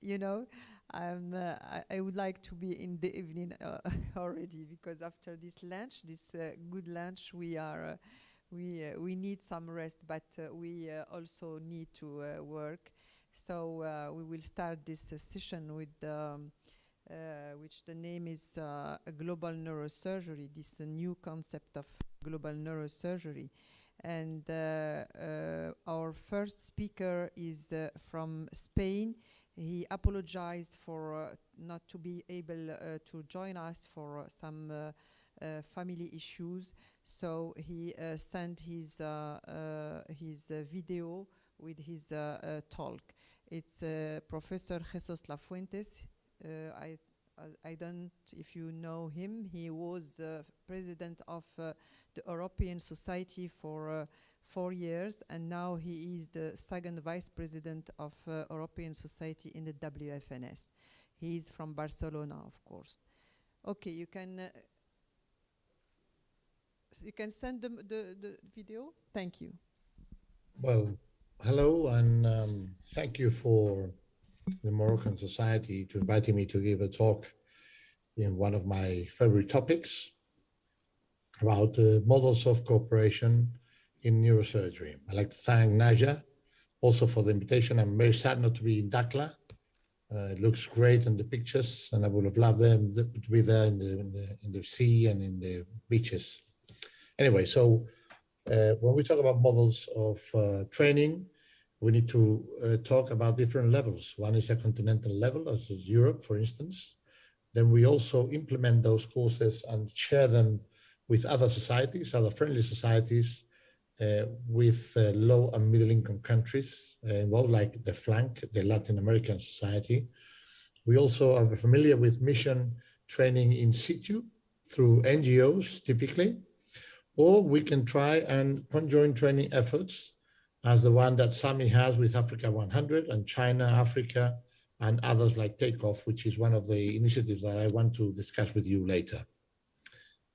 you know, I would like to be in the evening already, because after this lunch, this good lunch, we need some rest, but we also need to work. So we will start this session with which the name is global neurosurgery. This is a new concept of global neurosurgery. And our first speaker is from Spain. He apologized for not to be able to join us for some family issues. So he sent his video with his talk. It's Professor Jesus Lafuentes. I don't, if you know him, he was president of the European Society for 4 years, and now he is the second vice president of European Society in the WFNS. He is from Barcelona, of course. Okay, you can send them the video. Thank you. Well, hello, and thank you for the Moroccan Society to inviting me to give a talk in one of my favorite topics about models of cooperation in neurosurgery. I'd like to thank Naja also for the invitation. I'm very sad not to be in Dakhla. It looks great in the pictures, and I would have loved them to be there in the sea and in the beaches. Anyway, so when we talk about models of training, we need to talk about different levels. One is a continental level, as is Europe, for instance. Then we also implement those courses and share them with other societies, other friendly societies, with low and middle income countries involved, like the flank, the Latin American society. We also are familiar with mission training in situ through NGOs, typically, or we can try and conjoin training efforts as the one that SAMI has with Africa 100 and China, Africa, and others like Takeoff, which is one of the initiatives that I want to discuss with you later.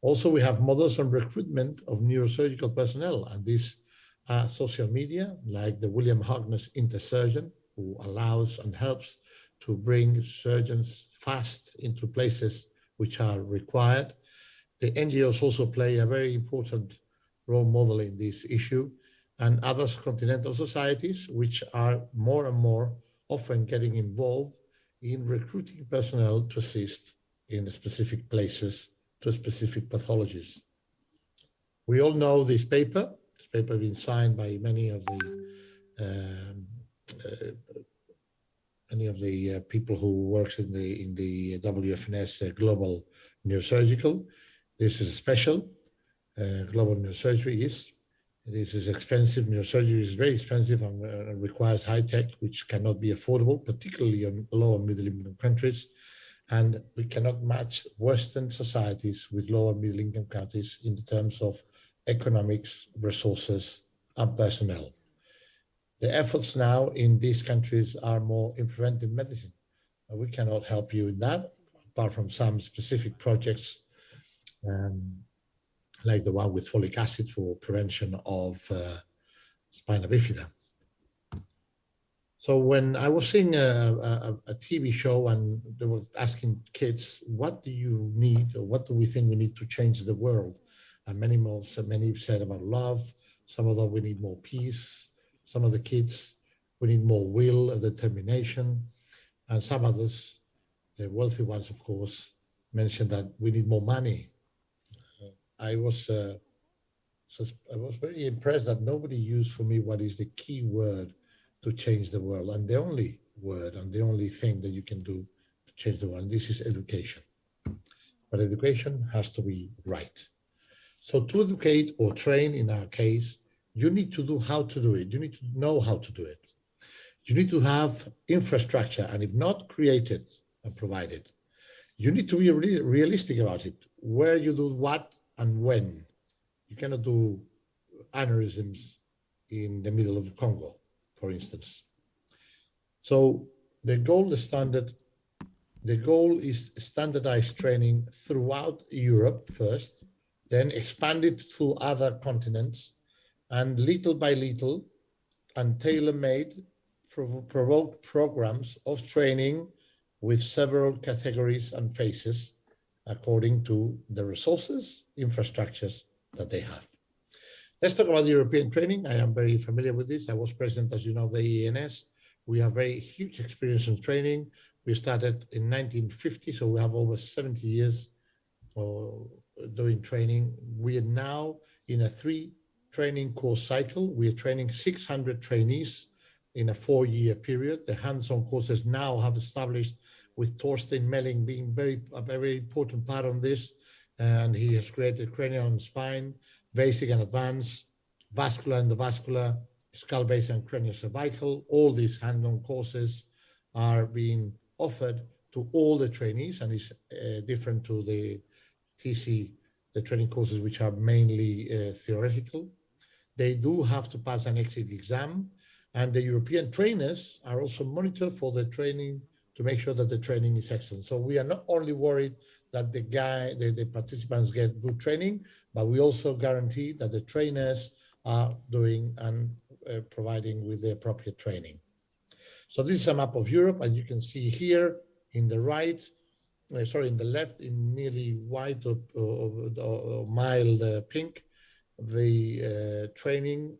Also, we have models on recruitment of neurosurgical personnel, and these are social media, like the William Harkness Intersurgeon, who allows and helps to bring surgeons fast into places which are required. The NGOs also play a very important role model in this issue, and other continental societies, which are more and more often getting involved in recruiting personnel to assist in specific places to specific pathologies. We all know this paper. This paper has been signed by many of the people who work in the WFNS Global Neurosurgical. This is special. Global neurosurgery is. This is expensive. Neurosurgery is very expensive and requires high tech, which cannot be affordable, particularly in low and middle income countries. And we cannot match Western societies with low and middle income countries in terms of economics, resources, and personnel. The efforts now in these countries are more in preventive medicine. We cannot help you in that, apart from some specific projects like the one with folic acid for prevention of spina bifida. So when I was seeing a TV show and they were asking kids, what do you need, or what do we think we need to change the world? And many said about love. Some of them, we need more peace. Some of the kids, we need more will and determination. And some others, the wealthy ones, of course, mentioned that we need more money. I was very impressed that nobody used for me what is the key word to change the world, and the only word and the only thing that you can do to change the world. And this is education. But education has to be right. So to educate or train, in our case, you need to do how to do it. You need to know how to do it. You need to have infrastructure, and if not, create it and provide it. You need to be realistic about it, where you do what and when. You cannot do aneurysms in the middle of the Congo, for instance. So the goal is standardized training throughout Europe first, then expand it to other continents, and little by little and tailor-made provoked programs of training with several categories and phases according to the resources, infrastructures that they have. Let's talk about the European training. I am very familiar with this. I was president, as you know, of the EANS. We have very huge experience in training. We started in 1950, so we have over 70 years doing training. We are now in a 3 training course cycle. We are training 600 trainees in a 4-year period. The hands-on courses now have established, with Torsten Melling being a very important part of this, and he has created cranial and spine, basic and advanced, vascular and endovascular, skull-based and craniocervical. All these hands-on courses are being offered to all the trainees, and is different to the TC, the training courses, which are mainly theoretical. They do have to pass an exit exam, and the European trainers are also monitored for the training to make sure that the training is excellent. So we are not only worried that the participants get good training, but we also guarantee that the trainers are doing and providing with the appropriate training. So this is a map of Europe, and you can see here in the right, in the left, in nearly white or mild pink, the training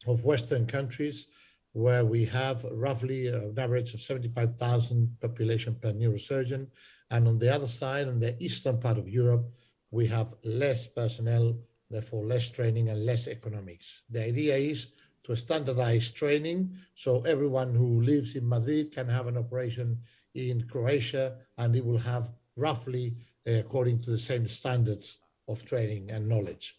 of Western countries, where we have roughly an average of 75,000 population per neurosurgeon. And on the other side, on the eastern part of Europe, we have less personnel, therefore less training and less economics. The idea is to standardize training, so everyone who lives in Madrid can have an operation in Croatia, and it will have roughly according to the same standards of training and knowledge.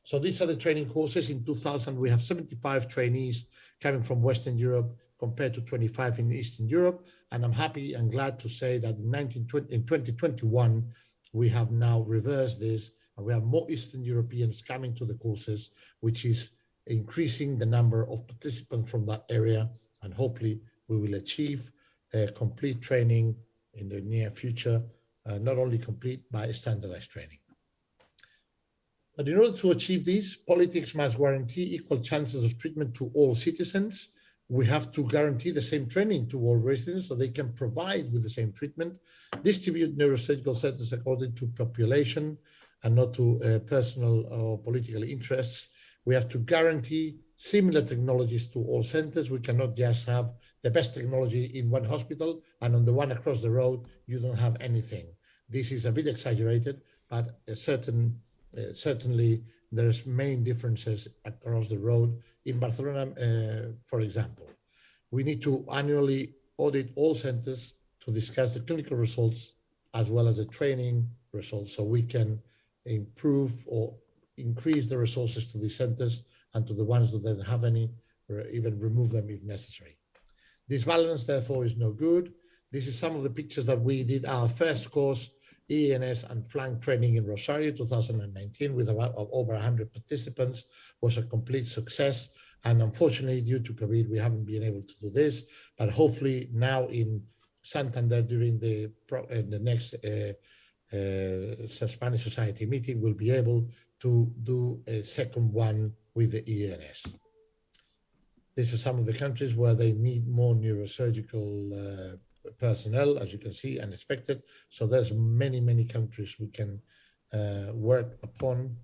So these are the training courses. In 2000, we have 75 trainees coming from Western Europe compared to 25 in Eastern Europe. And I'm happy and glad to say that in 2021, we have now reversed this, and we have more Eastern Europeans coming to the courses, which is increasing the number of participants from that area. And hopefully we will achieve complete training in the near future, not only complete, but standardized training. But in order to achieve this, politics must guarantee equal chances of treatment to all citizens. We have to guarantee the same training to all residents so they can provide with the same treatment, distribute neurosurgical centers according to population and not to personal or political interests. We have to guarantee similar technologies to all centers. We cannot just have the best technology in one hospital and on the one across the road, you don't have anything. This is a bit exaggerated, but certainly there's main differences across the road. In Barcelona, for example, we need to annually audit all centers to discuss the clinical results as well as the training results, so we can improve or increase the resources to these centers and to the ones that don't have any, or even remove them if necessary. This balance, therefore, is no good. This is some of the pictures that we did our first course, EANS and flank training in Rosario 2019 with about over 100 participants. Was a complete success, and unfortunately due to COVID we haven't been able to do this, but hopefully now in Santander during the next Spanish Society meeting we'll be able to do a second one with the EANS. These are some of the countries where they need more neurosurgical personnel, as you can see, unexpected. So there's many countries we can work upon.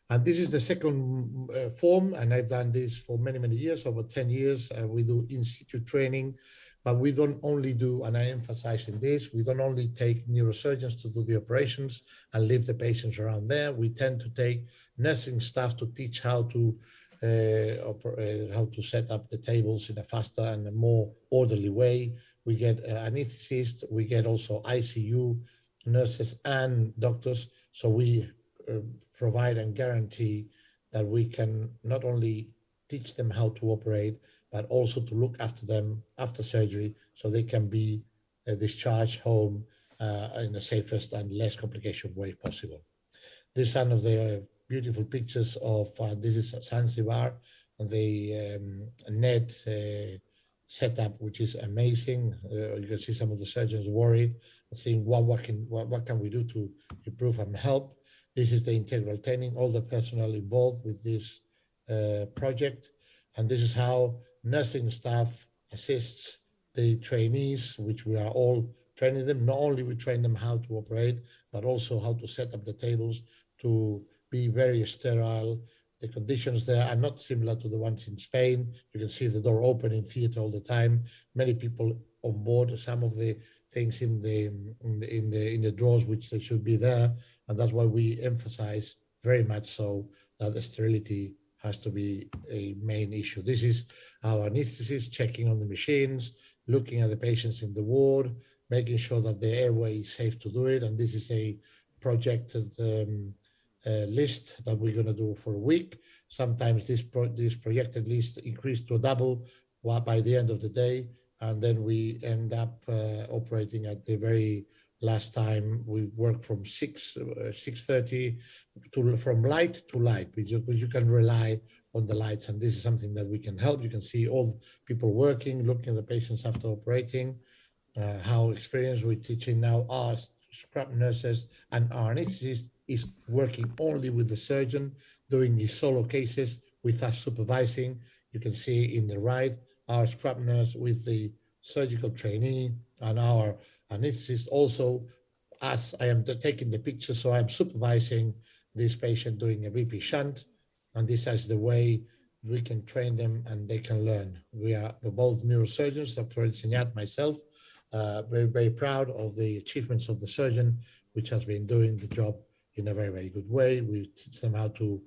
And this is the second form, and I've done this for many years, over 10 years. We do in situ training, but we don't only do, and I emphasize in this, we don't only take neurosurgeons to do the operations and leave the patients around there. We tend to take nursing staff to teach how to set up the tables in a faster and a more orderly way. We get anesthetists, we get also ICU nurses and doctors. So we provide and guarantee that we can not only teach them how to operate, but also to look after them after surgery so they can be discharged home in the safest and less complication way possible. This is one of the beautiful pictures of, this is Zanzibar, the net setup, which is amazing. You can see some of the surgeons worried, saying, what can we do to improve and help? This is the integral training, all the personnel involved with this project. And this is how nursing staff assists the trainees, which we are all training them. Not only we train them how to operate, but also how to set up the tables to be very sterile. The conditions there are not similar to the ones in Spain. You can see the door open in theater all the time. Many people on board. Some of the things in the drawers which they should be there, and that's why we emphasize very much so that the sterility has to be a main issue. This is our anesthetist checking on the machines, looking at the patients in the ward, making sure that the airway is safe to do it. And this is a projected list that we're going to do for a week. Sometimes this projected list increased to a double by the end of the day. And then we end up operating at the very last time. We work from 6:30 from light to light, because you can rely on the lights. And this is something that we can help. You can see all people working, looking at the patients after operating, how experienced we're teaching now. Our scrub nurses and our anesthetist is working only with the surgeon, doing his solo cases with us supervising. You can see in the right, our scrub nurse with the surgical trainee, and our anesthetist also, as I am taking the picture, so I'm supervising this patient doing a BP shunt, and this is the way we can train them and they can learn. We are both neurosurgeons, Dr. Enseñat, myself, very, very proud of the achievements of the surgeon, which has been doing the job in a very, very good way. We teach them how to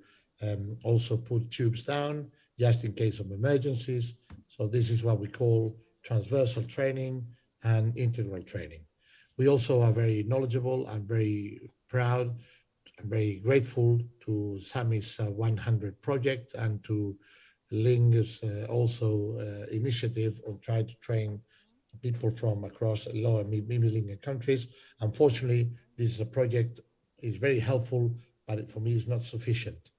also put tubes down just in case of emergencies. So this is what we call transversal training and integral training. We also are very knowledgeable and very proud and very grateful to SAMI's 100 project and to Ling's also initiative of trying to train people from across low and middle-income countries. Unfortunately, this is a project is very helpful, but for me is not sufficient.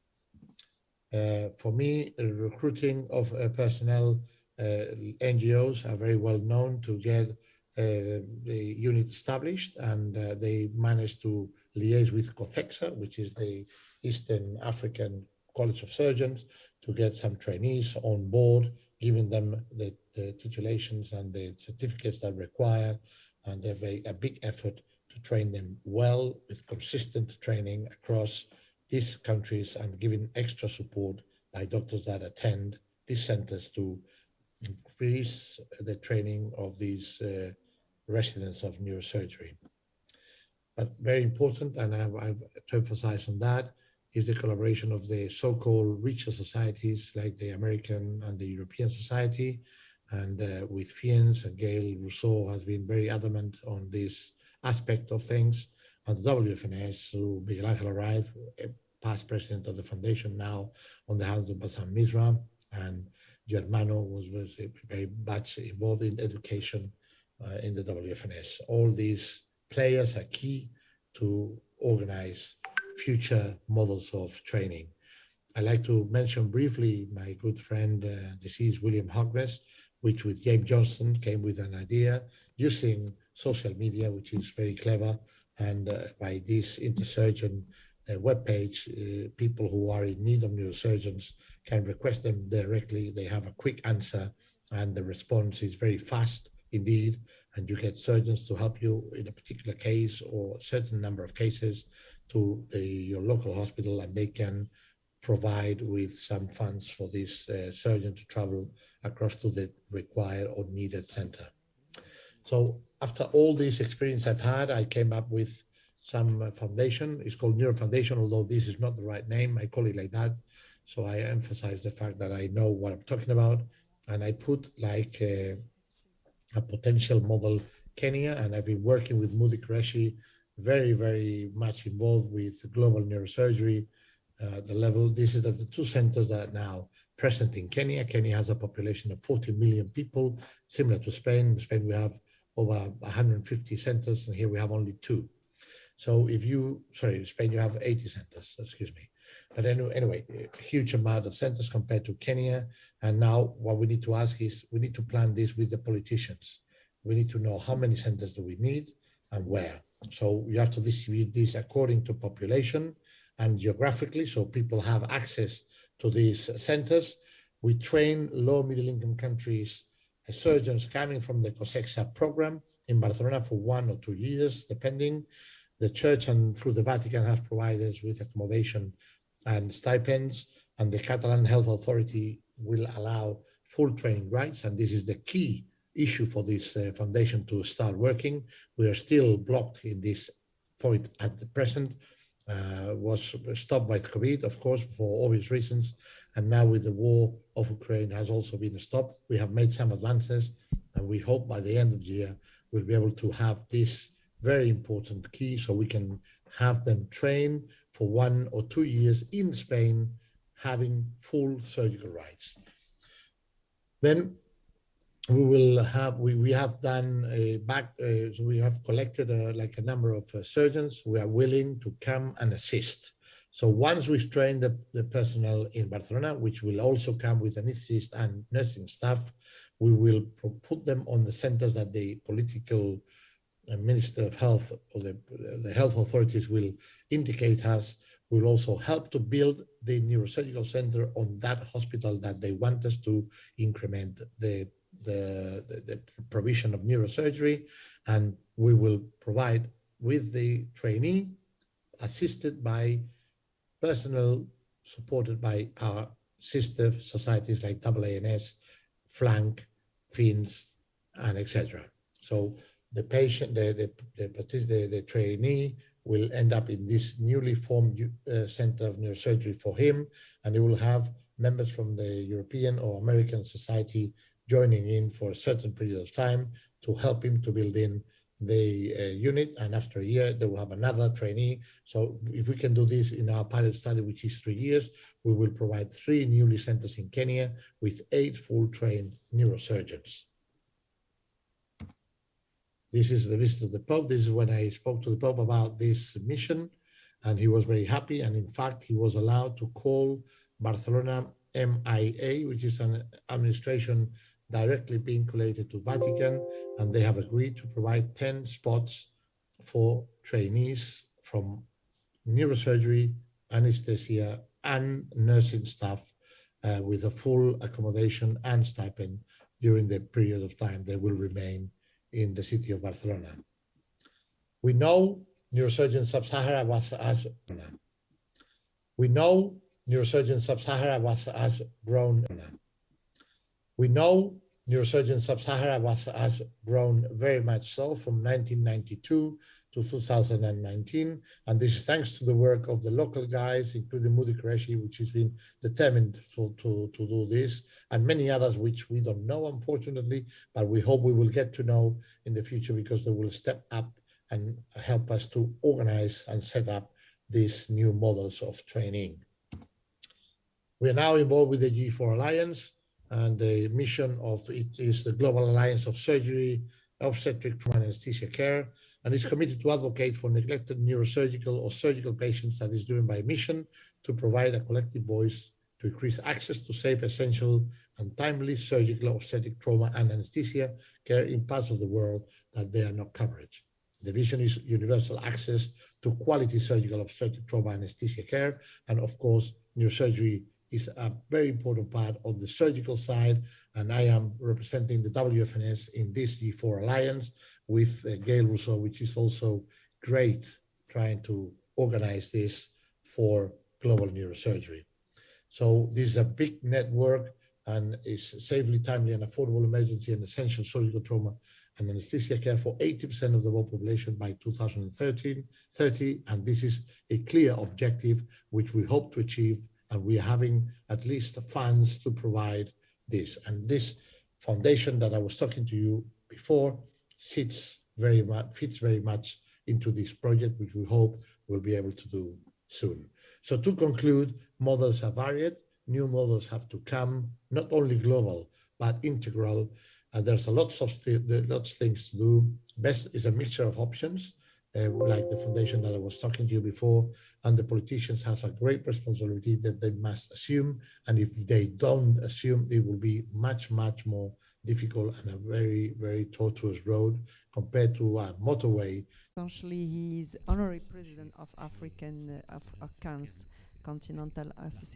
For me, recruiting of personnel, NGOs are very well known to get the unit established, and they managed to liaise with COFEXA, which is the Eastern African College of Surgeons, to get some trainees on board, giving them the titulations and the certificates that require, and they have a big effort to train them well with consistent training across these countries, and giving extra support by doctors that attend these centers to increase the training of these residents of neurosurgery. But very important, and I've to emphasize on that, is the collaboration of the so-called richer societies like the American and the European Society, and with EANS, and Gail Rousseau has been very adamant on this aspect of things, and the WFNS, through Miguel Ángel Arraiz, past president of the foundation, now on the hands of Bassam Misra, and Germano was very much involved in education in the WFNS. All these players are key to organize future models of training. I'd like to mention briefly my good friend, deceased William Hognes, which with James Johnston came with an idea using social media, which is very clever. And by this intersurgeon webpage, people who are in need of neurosurgeons can request them directly. They have a quick answer, and the response is very fast indeed. And you get surgeons to help you in a particular case or a certain number of cases to your local hospital, and they can provide with some funds for this surgeon to travel across to the required or needed center. So after all this experience I've had, I came up with some foundation. It's called Neuro Foundation, although this is not the right name. I call it like that. So I emphasize the fact that I know what I'm talking about. And I put like a potential model Kenya, and I've been working with Mudi Qureshi, very, very much involved with global neurosurgery. The level, this is the two centers that are now present in Kenya. Kenya has a population of 40 million people, similar to Spain. In Spain, we have over 150 centers, and here we have only 2. So if you, sorry, in Spain, you have 80 centers, excuse me. But anyway, a huge amount of centers compared to Kenya. And now what we need to ask is, we need to plan this with the politicians. We need to know how many centers do we need and where. So you have to distribute this according to population and geographically, so people have access to these centers. We train low middle income countries surgeons coming from the COSEXA program in Barcelona for 1 or 2 years, depending. The church and through the Vatican have provided us with accommodation and stipends, and the Catalan Health Authority will allow full training rights, and this is the key issue for this foundation to start working. We are still blocked in this point at the present. Was stopped by COVID, of course, for obvious reasons, and now with the war of Ukraine has also been stopped. We have made some advances, and we hope by the end of the year we'll be able to have this very important key so we can have them train for 1 or 2 years in Spain, having full surgical rights. Then we will have, we have done so we have collected like a number of surgeons who are willing to come and assist. So once we've trained the personnel in Barcelona, which will also come with anesthetist and nursing staff, we will put them on the centers that the political Minister of Health or the health authorities will indicate us. We'll also help to build the neurosurgical center on that hospital that they want us to increment the provision of neurosurgery, and we will provide with the trainee assisted by personnel supported by our sister societies like EANS, Flank, FINS, and etc. So the patient, the trainee will end up in this newly formed Center of Neurosurgery for him, and he will have members from the European or American Society joining in for a certain period of time to help him to build in the unit. And after a year, they will have another trainee. So if we can do this in our pilot study, which is 3 years, we will provide 3 newly centers in Kenya with 8 full trained neurosurgeons. This is the visit of the Pope. This is when I spoke to the Pope about this mission, and he was very happy. And in fact, he was allowed to call Barcelona MIA, which is an administration directly being collated to Vatican, and they have agreed to provide 10 spots for trainees from neurosurgery, anesthesia, and nursing staff with a full accommodation and stipend during the period of time they will remain in the city of Barcelona. We know Neurosurgeons Sub-Sahara was as we know Neurosurgeons Sub-Sahara was as grown. We know Neurosurgeons Sub-Sahara has grown very much so from 1992 to 2019, and this is thanks to the work of the local guys, including Moody Qureshi, which has been determined to do this, and many others which we don't know, unfortunately, but we hope we will get to know in the future because they will step up and help us to organize and set up these new models of training. We are now involved with the G4 Alliance, and the mission of it is the Global Alliance of Surgery, Obstetric Trauma and Anesthesia Care, and is committed to advocate for neglected neurosurgical or surgical patients that is driven by a mission to provide a collective voice to increase access to safe, essential, and timely surgical, obstetric trauma and anesthesia care in parts of the world that they are not covered. The vision is universal access to quality surgical, obstetric trauma and anesthesia care, and of course, neurosurgery is a very important part of the surgical side, and I am representing the WFNS in this G4 Alliance with Gail Rousseau, which is also great trying to organize this for global neurosurgery. So this is a big network and is safely, timely, and affordable emergency and essential surgical trauma and anesthesia care for 80% of the world population by 2030, and this is a clear objective which we hope to achieve, and we are having at least funds to provide this. And this foundation that I was talking to you before fits very much into this project, which we hope we'll be able to do soon. So to conclude, models are varied, new models have to come, not only global, but integral. There's lots of things to do. Best is a mixture of options, like the foundation that I was talking to you before, and the politicians have a great responsibility that they must assume, and if they don't assume, it will be much, much more difficult and a very, very tortuous road compared to a motorway. Essentially, he is honorary president of XIIIth Continental Association.